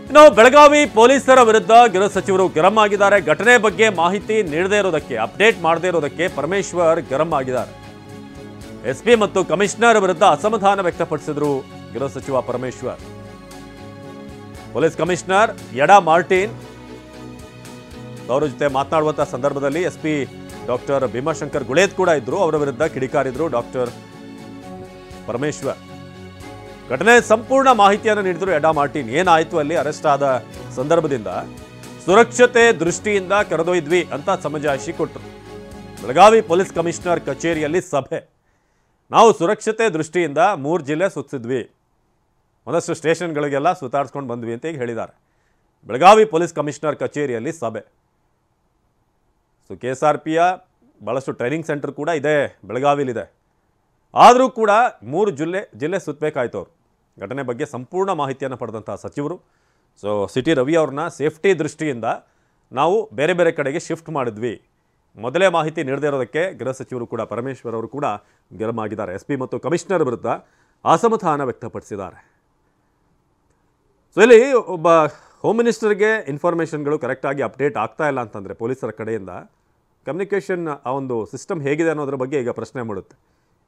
ಇನ್ನು ಬೆಳಗಾವಿ ಪೊಲೀಸರ ವಿರುದ್ಧ ಗೃಹ ಸಚಿವರು ಗರಂ ಆಗಿದ್ದಾರೆ. ಘಟನೆ ಬಗ್ಗೆ ಮಾಹಿತಿ ನೀಡದೇ ಇರೋದಕ್ಕೆ, ಅಪ್ಡೇಟ್ ಮಾಡದೇ ಇರೋದಕ್ಕೆ ಪರಮೇಶ್ವರ್ ಗರಂ ಆಗಿದ್ದಾರೆ. ಎಸ್ಪಿ ಮತ್ತು ಕಮಿಷನರ್ ವಿರುದ್ಧ ಅಸಮಾಧಾನ ವ್ಯಕ್ತಪಡಿಸಿದ್ರು ಗೃಹ ಸಚಿವ Parameshwar. Police commissioner Yeda Martin ಅವರ ಜೊತೆ ಮಾತನಾಡುವಂತಹ ಸಂದರ್ಭದಲ್ಲಿ ಎಸ್ಪಿ ಡಾಕ್ಟರ್ ಭೀಮಾಶಂಕರ್ ಗುಳೇದ್ ಕೂಡ ಇದ್ರು. ಅವರ ವಿರುದ್ಧ ಕಿಡಿಕಾರಿದ್ರು ಡಾಕ್ಟರ್ ಪರಮೇಶ್ವರ್. ಘಟನೆ ಸಂಪೂರ್ಣ ಮಾಹಿತಿಯನ್ನು ನೀಡಿದ್ರು ಯಡಾ ಮಾರ್ಟಿನ್. ಏನಾಯಿತು ಅಲ್ಲಿ ಅರೆಸ್ಟ್ ಆದ ಸಂದರ್ಭದಿಂದ ಸುರಕ್ಷತೆ ದೃಷ್ಟಿಯಿಂದ ಕರೆದೊಯ್ದ್ವಿ ಅಂತ ಸಮಜಾಯಿಷಿ ಕೊಟ್ಟರು. ಬೆಳಗಾವಿ ಪೊಲೀಸ್ ಕಮಿಷನರ್ ಕಚೇರಿಯಲ್ಲಿ ಸಭೆ. ನಾವು ಸುರಕ್ಷತೆ ದೃಷ್ಟಿಯಿಂದ 3 ಜಿಲ್ಲೆ ಸುತ್ತಿದ್ವಿ, ಒಂದಷ್ಟು ಸ್ಟೇಷನ್ಗಳಿಗೆಲ್ಲ ಸುತ್ತಾಡಿಸ್ಕೊಂಡು ಬಂದ್ವಿ ಅಂತ ಈಗ ಹೇಳಿದ್ದಾರೆ. ಬೆಳಗಾವಿ ಪೊಲೀಸ್ ಕಮಿಷನರ್ ಕಚೇರಿಯಲ್ಲಿ ಸಭೆ. ಸೊ KSRPಯ ಭಾಳಷ್ಟು ಟ್ರೈನಿಂಗ್ ಸೆಂಟರ್ ಕೂಡ ಇದೆ ಬೆಳಗಾವಿಲಿದೆ. ಆದರೂ ಕೂಡ 3 ಜಿಲ್ಲೆ ಸುತ್ತಬೇಕಾಯ್ತು ಅವರು. ಘಟನೆ ಬಗ್ಗೆ ಸಂಪೂರ್ಣ ಮಾಹಿತಿಯನ್ನು ಪಡೆದಂಥ ಸಚಿವರು ಸೊ ಸಿಟಿ ರವಿ ಅವ್ರನ್ನ ಸೇಫ್ಟಿ ದೃಷ್ಟಿಯಿಂದ ನಾವು ಬೇರೆ ಬೇರೆ ಕಡೆಗೆ ಶಿಫ್ಟ್ ಮಾಡಿದ್ವಿ. ಮೊದಲೇ ಮಾಹಿತಿ ನೀಡದೇ ಇರೋದಕ್ಕೆ ಗೃಹ ಸಚಿವರು ಕೂಡ ಪರಮೇಶ್ವರ್ ಅವರು ಕೂಡ ಗರಂ ಆಗಿದ್ದಾರೆ. ಎಸ್ಪಿ ಮತ್ತು ಕಮಿಷನರ್ ವಿರುದ್ಧ ಅಸಮಾಧಾನ ವ್ಯಕ್ತಪಡಿಸಿದ್ದಾರೆ. ಸೊ ಇಲ್ಲಿ ಒಬ್ಬ ಹೋಮ್ ಮಿನಿಸ್ಟರ್ಗೆ ಇನ್ಫಾರ್ಮೇಷನ್ಗಳು ಕರೆಕ್ಟಾಗಿ ಅಪ್ಡೇಟ್ ಆಗ್ತಾ ಇಲ್ಲ ಅಂತಂದರೆ ಪೊಲೀಸರ ಕಡೆಯಿಂದ ಕಮ್ಯುನಿಕೇಷನ್ ಆ ಒಂದು ಸಿಸ್ಟಮ್ ಹೇಗಿದೆ ಅನ್ನೋದ್ರ ಬಗ್ಗೆ ಈಗ ಪ್ರಶ್ನೆ ಮಾಡುತ್ತೆ.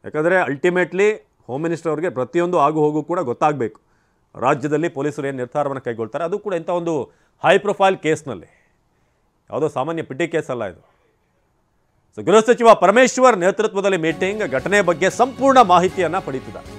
ಯಾಕಂದರೆ ಅಲ್ಟಿಮೇಟ್ಲಿ ಹೋಮ್ ಮಿನಿಸ್ಟರ್ ಅವರಿಗೆ ಪ್ರತಿಯೊಂದು ಆಗು ಹೋಗು ಕೂಡ ಗೊತ್ತಾಗಬೇಕು. ರಾಜ್ಯದಲ್ಲಿ ಪೊಲೀಸರು ಏನು ನಿರ್ಧಾರವನ್ನು ಕೈಗೊಳ್ತಾರೆ, ಅದು ಕೂಡ ಇಂಥ ಒಂದು ಹೈ ಪ್ರೊಫೈಲ್ ಕೇಸ್ನಲ್ಲಿ, ಯಾವುದೋ ಸಾಮಾನ್ಯ ಪಿಟಿ ಕೇಸ್ ಅಲ್ಲ ಇದು. ಸೊ ಗೃಹ ಸಚಿವ ಪರಮೇಶ್ವರ್ ನೇತೃತ್ವದಲ್ಲಿ ಮೀಟಿಂಗ್, ಘಟನೆ ಬಗ್ಗೆ ಸಂಪೂರ್ಣ ಮಾಹಿತಿಯನ್ನು ಪಡೆಯುತ್ತಿದ್ದಾರೆ.